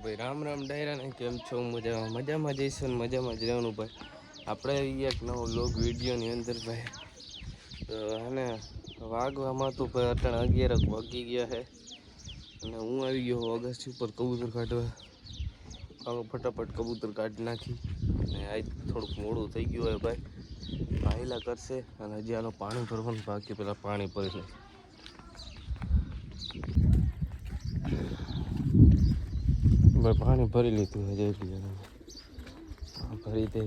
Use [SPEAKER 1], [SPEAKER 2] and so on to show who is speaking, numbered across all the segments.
[SPEAKER 1] ભાઈ રામ રામ ડાયરા ને કેમ છો? મજામાં જઈશું ને મજામાં જ રહેવાનું ભાઈ. આપણે એક નવો લોગ વિડીયોની અંદર ભાઈ અને વાગવામાં તો ભાઈ અટાણે 11 વાગી ગયા છે અને હું આવી ગયો અગાસી ઉપર કબૂતર કાઢવા. હવે ફટાફટ કબૂતર કાઢી નાખી અને આજ થોડુંક મોડું થઈ ગયું હોય ભાઈ. પાયલા કરશે અને હજી આનો પાણી ભરવાનું બાકી, પેલા પાણી ભરી લે. ભાઈ પાણી ભરી લીધું છે, જઈ ભરી દે.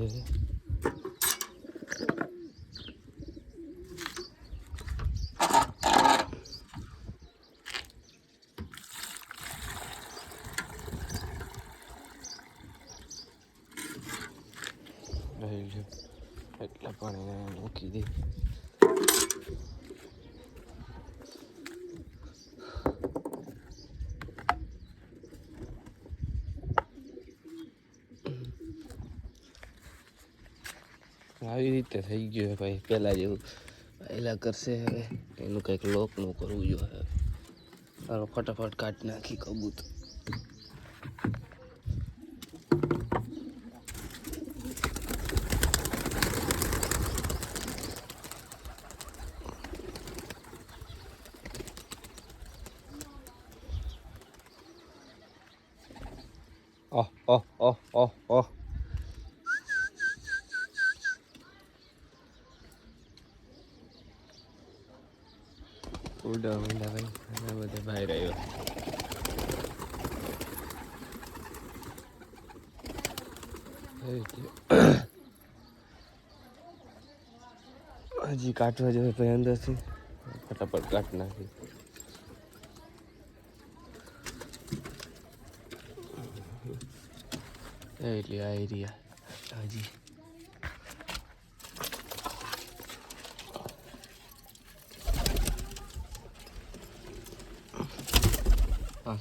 [SPEAKER 1] એટલા પાણી મૂકી દે. આવી રીતે થઈ ગયું ભાઈ, પહેલાં જેવું પહેલાં કરશે. હવે એનું કંઈક લોકનું કરવું જોઈએ. ચાલો ફટાફટ કાઢી નાખી કબૂતર. ઓહ ઓહ ઓહ ઓહ ઓહ ઉડા મીંડા ભાઈ, ઘણા બધા બહાર આવ્યો. હજી કાઢવા જોઈએ ભાઈ અંદરથી. ફટાફટ કાઢી નાખી. એટલે આવી રહ્યા હજી. હા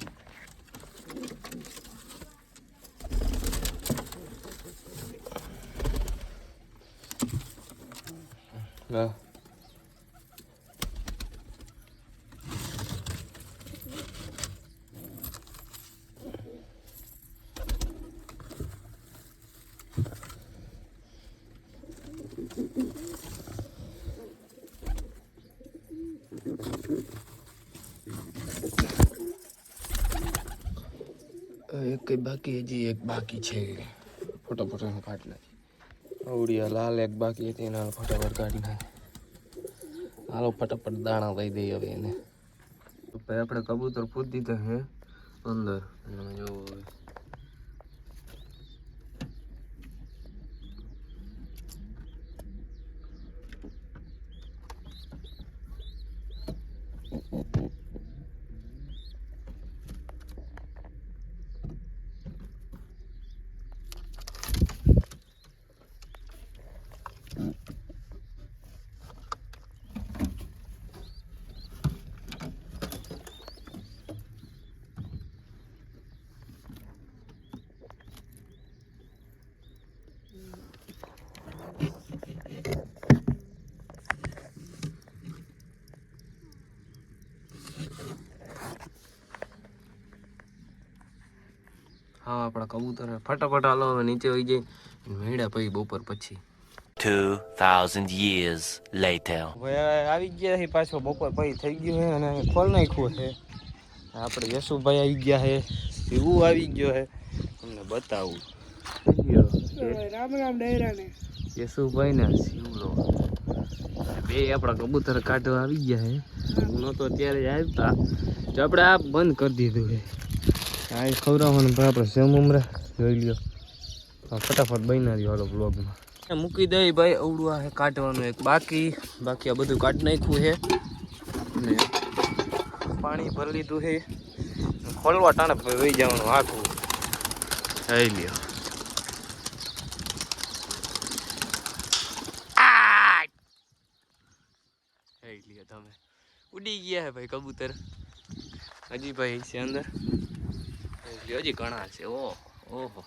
[SPEAKER 1] હા એક બાકી, હજી એક બાકી છે. ફટાફટ એનું કાઢી નાખી. અવડિયા લાલ એક બાકી હતી, એના ફટાફટ કાઢી નાખી. હાલો ફટાફટ દાણા દઈ દઈએ હવે એને. ભાઈ આપણે કબૂતર પૂરી દીધા હે અંદર. જો હા આપણા કબૂતર ફટાફટ હાલો હવે નીચે વહી જાય. મેળા પછી બપોર પછી 2000 years later. ભાઈ આવી ગયા છે પાછો, બપોર પછી થઈ ગયું છે અને ખોલ નાખ્યું છે. આપણે યશુભાઈ આવી ગયા છે, શિવું આવી ગયો છે. તમને બતાવું રામ રામ ડાયરાને યશુભાઈ ને શિવલો બે આપણા કબૂતર કાઢવા આવી ગયા છે. હું નતો ત્યારે આવતા તો આપણે આ બંધ કરી દીધું છે. આ ખવડાવવાનું ભાઈ આપણે સેમ ઉમરા જોઈ લ્યો. ફટાફટ બની રહ્યો હાલો બ્લોગમાં મૂકી દઈ ભાઈ. અવડું આ કાઢવાનું એક બાકી આ બધું કાઢી નાખ્યું છે અને પાણી ભરી લીધું છે. ખોલવા ટાણે વહી જવાનું આખું થઈ લ્યો. થઈ લ્યો તમે. ઉડી ગયા હે ભાઈ કબૂતર. હજી ભાઈ છે અંદર. હજી ઘણા છે. ઓહો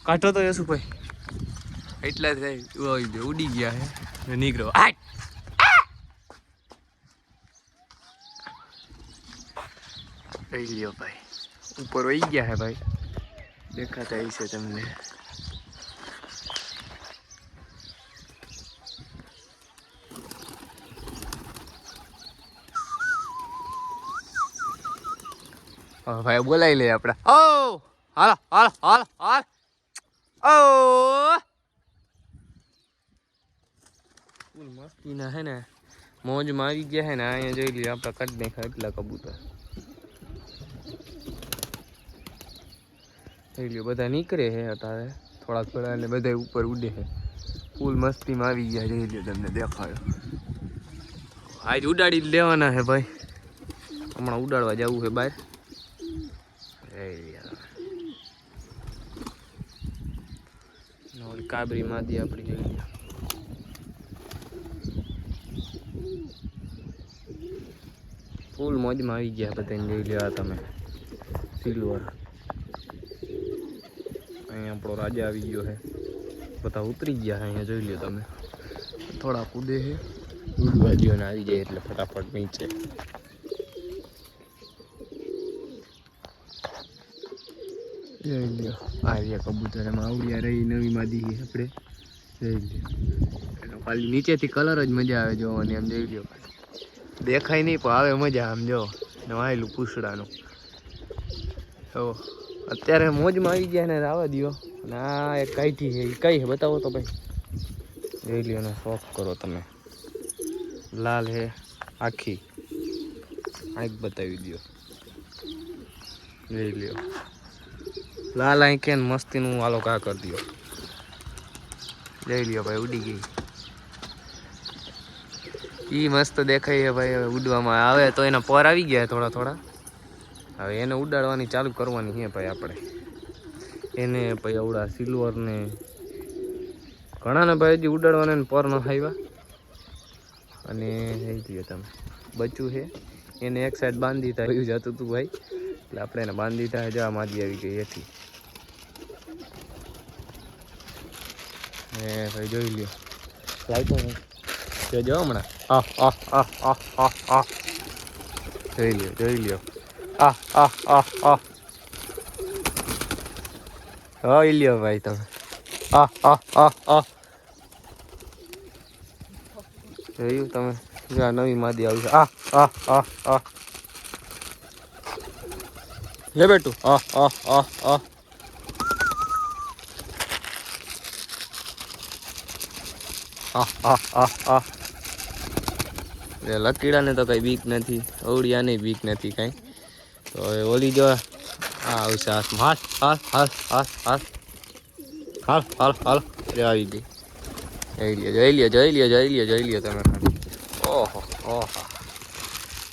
[SPEAKER 1] કાઢો તો યશુભાઈ. એટલા થાય ઉડી ગયા હે નીકળો. થઈ લ્યો ભાઈ, ઉપર વહી ગયા હે ભાઈ. દેખાતા હશે તમને. ભાઈ બોલાવી લઈએ આપણે. ઓ હાલો હાલો હાલો હાલ. ઓ ફૂલ મસ્તી ના હે ને મોજમાં આવી ગયા હે ને. અહીંયા જોઈ લઈએ આપણે કાઢી નાખ્યા એટલા કબૂતર. જોઈ લ્યો બધા નીકળે છે અત્યારે થોડાક થોડા એટલે બધા ઉપર ઉડે છે. ફૂલ મસ્તીમાં આવી ગયા. જોઈ લ્યો તમને દેખાયો. આજ ઉડાડી જ લેવાના છે ભાઈ. હમણાં ઉડાડવા જવું છે બહાર. કાબરી માદી આપણી જોઈ લ્યો. ફૂલ મોજમાં આવી ગયા બધાને. જોઈ લ્યો આ તમે સિલ્વર. અહીંયા આપણો રાજા આવી ગયો છે. બધા ઉતરી ગયા છે અહીંયા. જોઈ લ્યો તમે થોડા કૂદે છે. ઉડવા દો ને આવી જાય એટલે ફટાફટ નીચે. જોઈ લ્યો આવ્યા કબૂતર. એમાં આવડિયા રહી નવી માદી આપણે. જોઈ લ્યો એનો ખાલી નીચેથી કલર જ મજા આવે જોવાની. આમ જોઈ લ્યો દેખાય નહીં પણ આવે મજા. આમ જો નવાયેલું પૂછડાનું. તો અત્યારે મોજમાં આવી ગયા ને આવવા દો. ના એક કાઈઠી છે. એ કઈ છે બતાવો તો ભાઈ. જોઈ લ્યો ને શોખ કરો તમે. લાલ હે આખી આંખ બતાવી દો. જોઈ લ્યો લાલ આંખ ને મસ્તીનું વાલો કા કરી દો. જોઈ લ્યો ભાઈ ઉડી ગઈ. ઈ મસ્ત દેખાય છે ભાઈ. હવે ઉડવામાં આવે તો એના પર આવી ગયા થોડા થોડા. હવે એને ઉડાડવાની ચાલુ કરવાની છે ભાઈ આપણે. એને ભાઈ આવડા સિલ્વર ને ઘણા ને ભાઈ હજી ઉડાડવાના પર ન આવ્યા. અને જોઈ લ્યો તમે બચ્ચું છે. એને એક સાઈડ બાંધી તા જતું હતું ભાઈ. એટલે આપણે એને બાંધી તા જવા માદી આવી ગઈ એથી. ભાઈ જોઈ લ્યો લાઈટો ને જો હમણાં. જોઈ લ્યો જોઈ લ્યો. જોઈ લ્યો ભાઈ તમે. જોયું તમે. જ્યાં નવી માદી આવી છે. લે બેટું. લકીડાને તો કઈ બીક નથી. અવડિયાને બીક નથી કઈ. તો હવે ઓલી જો આવશે હાથમાં. હાલ હાલ હાલ હાલ હાલ હાલ હાલ. આવી ગઈ. જોઈ લ્યો જોઈ લ્યો જોઈ લ્યો જોઈ લ્યો તમે. ઓહો ઓહો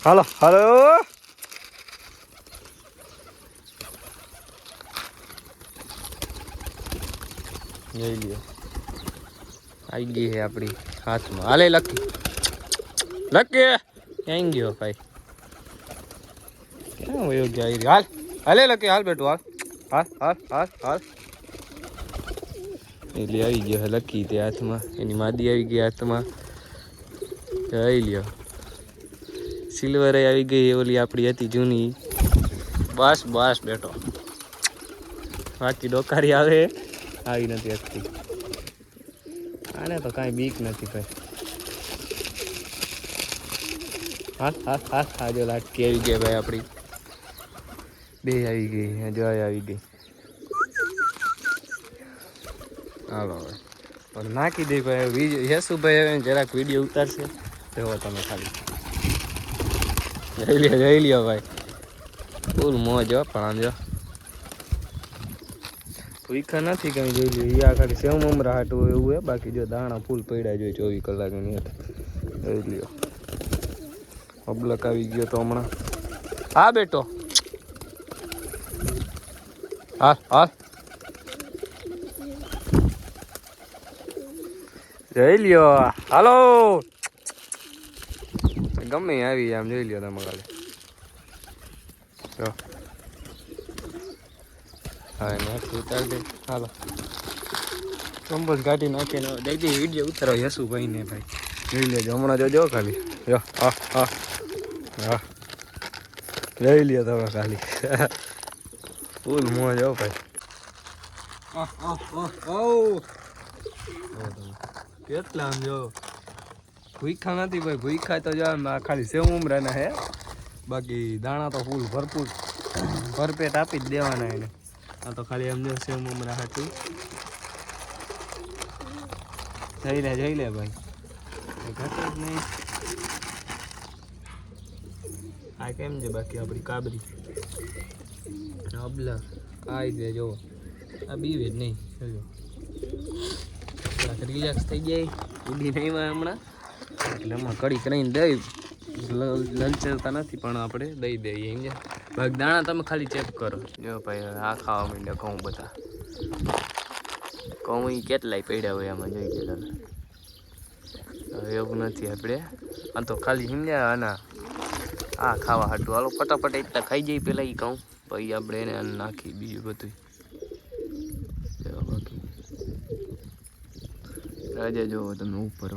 [SPEAKER 1] હાલો હાલો. જોઈ લ્યો આવી ગઈ છે આપણી હાથમાં. હાલે લકી લકી ક્યાં ગયો ભાઈ. ક્યાં વયો ગયા. હાલ હાલે લકી હાલ બેટું હાલ હાલ હાલ હાલ હાલ. એટલે આવી ગયો લકી તે હાથમાં. એની માદી આવી ગઈ હાથમાં. જોઈ લ્યો સિલ્વર આવી ગઈ. ઓલી આપણી હતી જૂની. બસ બસ બેટો. બાકી ડોકારી આવે આવી નથી શકતી. આને તો કાંઈ બીક નથી ભાઈ. હા હા હા હા. જો લાટકી આવી ગઈ ભાઈ આપણી. બે આવી ગઈ. જો આવી ગઈ. હાલો હવે પણ નાખી દઈ ભાઈ. યશુભાઈ હવે જરાક વિડીયો ઉતારશે. જોવો તમે ખાલી. જોઈ લ્યો ભાઈ ફૂલ મોજ હો. પણ આમ જો ભૂખા નથી કઈ. જોઈ લ્યો યા ખાલી સેવ મમરા હાટું એવું હે. બાકી જો દાણા ફૂલ પડ્યા જોઈએ 24 કલાકની હેઠ. જોઈ લ્યો અબલક આવી ગયો તો હમણાં. હા બેટો હા હા. જોઈ લ્યો હાલો. ગમે આવી આમ. જોઈ લ્યો તમે કાલે. હા નેક્સ્ટ ઉતાર દે. હાલો કંબોઝ કાઢી નાખીને જલ્દી વિડીયો ઉતારો યશુભાઈ ને ભાઈ. જોઈ લેજો હમણાં જોજો ખાલી. જોઈ લ્યો તમે ખાલી. ફૂલ મોજ હો ભાઈ. કેટલા આમ જો ભૂખા નથી ભાઈ, ભૂખા તો જો ખાલી સેવ ઉમરાના હે, બાકી દાણા તો ફૂલ ભરપૂર ભરપેટ આપી જ દેવાના એને. આ તો ખાલી એમ જો સેવ ઉમરા હતું. જઈ લે ભાઈ, ઘટે જ નહીં. આ કેમ છે બાકી આપણી કાબરી અબલા આવી દે જો, આ બીવે જ નહીં. રિલેક્સ થઈ જાય, ઉડી નહીં હોય હમણાં, એટલે હમણાં કડી કરીને દઈ લંચતા નથી પણ આપણે દઈ દઈએ સમજ્યા. બાકી દાણા તમે ખાલી ચેક કરો. જો ભાઈ આ ખાવા માંડ્યા ઘઉં બધા. ઘઉં કેટલાય પડ્યા હોય આમાં જોઈ ગયા તમે. હવે એવું નથી આપણે, આ તો ખાલી સમજ્યા આના આ ખાવા હાટું. હાલો ફટાફટ એટલા ખાઈ જઈએ પેલા એ ઘઉં, પછી આપણે એને નાખી બીજું બધું. બાકી રાજા જોવો તમે ઉપર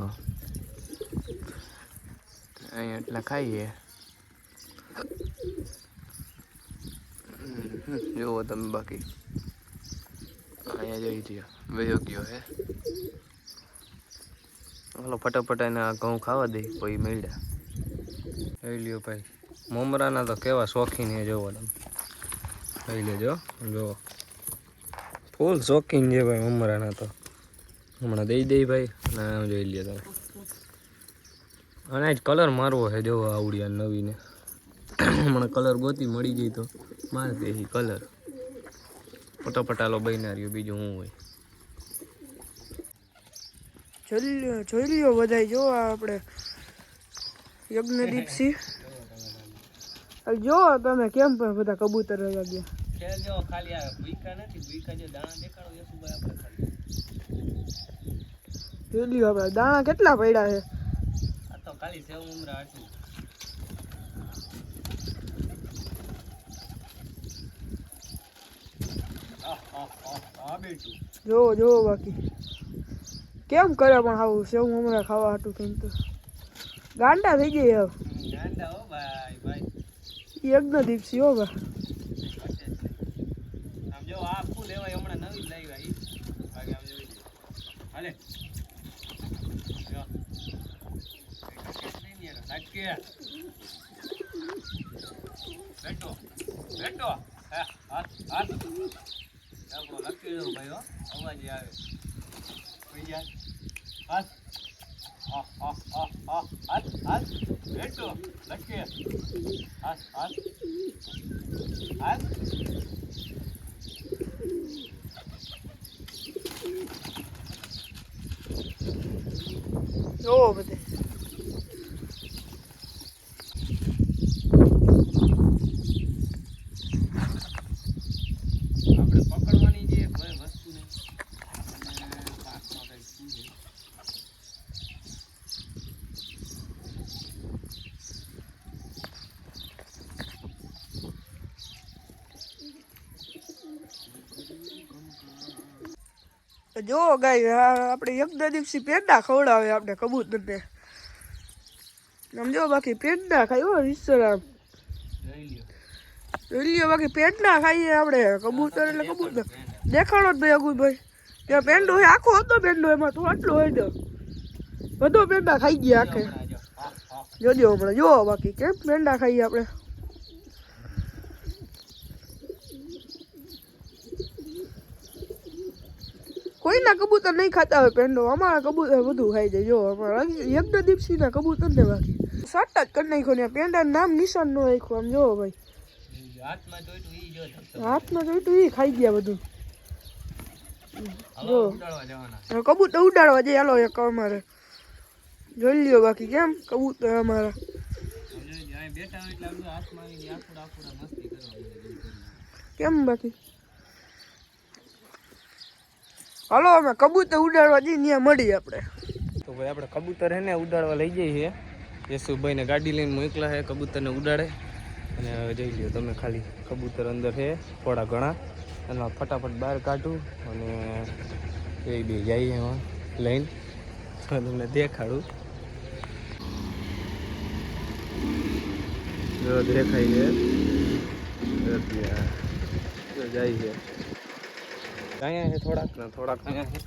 [SPEAKER 1] અહીંયા એટલા ખાઈએ. જોવો તમે બાકી અહીંયા જોઈ રહ્યો વયો ગયો હે. હાલો ફટાફટ એને આ ઘઉં ખાવા દે પછી મેળ્યા. લઈ લ્યો ભાઈ, મમરાના તો કેવા શોખીન છે જોવો તમે. લઈ લેજો, જો ફૂલ શોખીન છે ભાઈ મમરાના તો. હમણાં દઈ દઈ ભાઈ, અને આમ જોઈ લ્યો તમે. અને આજ કલર મારવો છે જોવો આવડિયા નવીને. હમણાં કલર ગોતી મળી ગઈ તો મારી દે કલર. ફટાફટાલો બન્યા બીજું શું હોય.
[SPEAKER 2] જોઈ લ્યો બધાય, જો આપણે યજ્ઞદીપસિંહ જો તમે કેમ પણ બધા કબૂતર રહ્યા ગયા.
[SPEAKER 1] જો ખાલી આ ભૂકા નથી, ભૂકા જો દાણા દેખાડો યસુભાઈ આપણે ખાલી.
[SPEAKER 2] જોઈ લ્યો આપણે દાણા કેટલા પડ્યા છે.
[SPEAKER 1] આ તો ખાલી સેવ ઉમરા હતું.
[SPEAKER 2] જો બાકી કેમ કરે પણ આવું સેવ મમરા ખાવા હાટું થઈને તો ગાંડા થઈ જાય.
[SPEAKER 1] ગાંડા હો ભાઈ.
[SPEAKER 2] યજ્ઞદીપસિંહ હો ભાઈ.
[SPEAKER 1] આમ જો આ ફૂલ લેવાય હમણાં નવી લાવ્યા ઈ. બાકી આમ જોઈ હાલે જો બેઠો હાથ લખી દઉં ભાઈ. અવાજ આવે હાથ બેઠો લખીએ હાથ.
[SPEAKER 2] જો બધે
[SPEAKER 1] આપણે પકડવાની જે કોઈ વસ્તુ નહીં.
[SPEAKER 2] જો ગાય આપણે યજ્ઞદીપસિંહ પેંડા ખવડાવે આપણે કબૂતરને સમજો. બાકી પેંડા ખાઈ વિશ્રામ જોઈ લ્યો. બાકી પેંડા ખાઈએ આપણે કબૂતર એટલે કબૂતર દેખાડો જ ભાઈ અગુભાઈ. ત્યાં પેંડો હોય આખો હતો પેંડો, એમાં તો આટલો હોય તો બધો પેંડા ખાઈ ગયા આખે. જોજો હમણાં જો બાકી કેમ પેંડા ખાઈએ આપણે. કોઈના કબૂતર નહીં ખાતા હોય પેંડો, અમારા કબૂતર બધું ખાઈ જાય. જો અમારા યજ્ઞદીપસિંહના કબૂતર ને બાકી સટ જ કરી નાખ્યો ને પેંડા નામ નિશાન નો રાખ્યું. આમ જોવો ભાઈ, હાથમાં જોઈતું ઈ ખાઈ ગયા બધું. જો કબૂતર ઉડાડવા જાય. હાલો એક અમારે જોઈ લ્યો બાકી કેમ કબૂતર અમારા. કેમ બાકી હાલો અમે કબૂતર ઉડાડવા જઈએ ત્યાં મળીએ આપણે.
[SPEAKER 1] તો ભાઈ આપણે કબૂતર હે ને ઉડાડવા લઈ જઈએ. યશુભાઈને ગાડી લઈને મોકલા છે કબૂતરને ઉડાડે. અને હવે જોઈ લ્યો તમે ખાલી કબૂતર અંદર છે થોડા ઘણા, એના ફટાફટ બહાર કાઢું અને એ બે જઈએ એમાં લઈને તમને દેખાડું. જો દેખાય છે જાય છે. અહીંયા છે થોડાક ને થોડાક અહીંયા છે.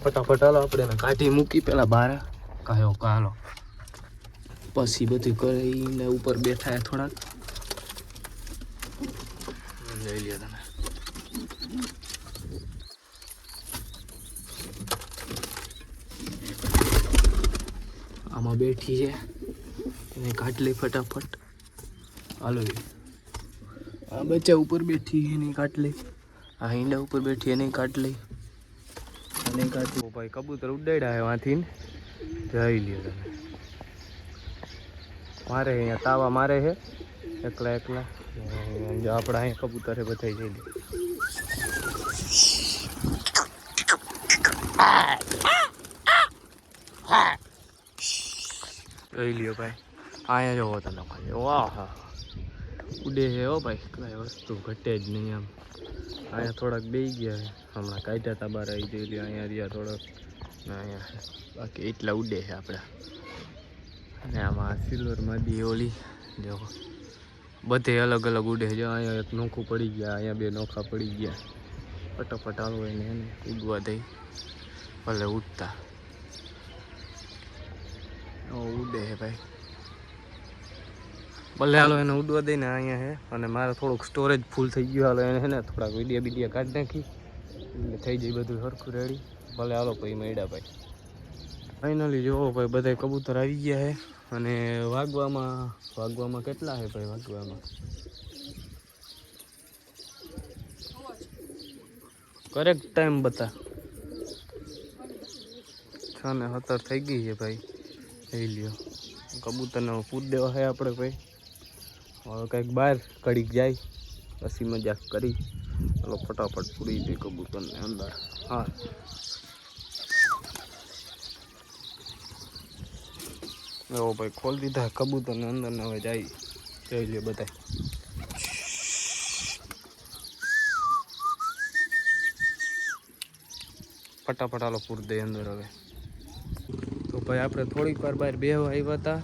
[SPEAKER 1] ફટાફટ હાલો આપણે એને કાઢી મૂકી પેલા બહાર કાયો કાલો પછી બધું કરીને ઉપર બેઠા થોડાક લઈ લ્યો તમે. આમાં બેઠી છે એને કાઢ લઈ ફટાફટ. હાલો આ બચ્ચા ઉપર બેઠી એને કાઢ લઈ. આ ઈંડા ઉપર બેઠી એને કાઢ લઈ અને કાઢી. ભાઈ કબૂતર ઉડાડ્યા વાંથી જઈ લ્યો તમે. મારે અહીંયા તાવા મારે છે એકલા એકલા. આપણે અહીંયા કબૂતર બધા જઈ લે. જોઈ લ્યો ભાઈ અહીંયા જોવો તમે ખાલી. વાહ હા ઉડે છે હો ભાઈ, કઈ વસ્તુ ઘટે જ નહીં આમ. અહીંયા થોડાક બેસી ગયા છે હમણાં કાઢ્યા હતા બહાર આવી જોઈ લ્યો. અહીંયા રહ્યા થોડાક ને અહીંયા બાકી એટલા ઉડે છે આપણે. અને આમાં સિલ્વરમાં દી ઓલી જો બધે અલગ અલગ ઉડે છે. અહીંયા એક નોખું પડી ગયા, અહીંયા બે નોખા પડી ગયા. ફટાફટ હાલો એને ઉડવા દઈ ભલે ઉડતા ઉડે છે ભાઈ. ભલે હાલો એને ઉડવા દઈને અહીંયા છે. અને મારે થોડુંક સ્ટોરેજ ફૂલ થઈ ગયું. હાલો એને છે ને થોડાક વિડીયા કાઢી નાખી એટલે થઈ જાય બધું સરખું રેડી. ભલે હાલો પછી મળ્યા ભાઈ. ફાઇનલી જોવો ભાઈ બધા કબૂતર આવી ગયા છે. અને વાગવામાં કેટલા છે ભાઈ? વાગવામાં કરેક્ટ ટાઈમ બતા 6:17 થઈ ગઈ છે ભાઈ. લઈ લ્યો કબૂતરને પૂર દેવા છે આપણે ભાઈ. હવે કંઈક બહાર કડીક જાય પછી મજાક કરી. ચાલો ફટાફટ પૂરી દે કબૂતરને અંદર. હા એવો ભાઈ ખોલી દીધા કબૂતરને અંદર ને હવે જાય. જોઈ લ્યો બધા. ફટાફટ હાલો પૂર દે અંદર હવે. તો ભાઈ આપણે થોડીક વાર બહાર બેહવા આવ્યા હતા.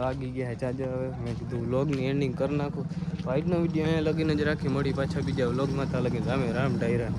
[SPEAKER 1] વાગી ગયા ચાર્જર. હવે મેં કીધું વ્લોગની એન્ડિંગ કરી નાખું. તો આજનો વિડીયો અહીંયા લગીને જ રાખી. મળી પાછા બીજા વ્લોગમાં ત્યાં લગીને રામે રામ ડાયરા.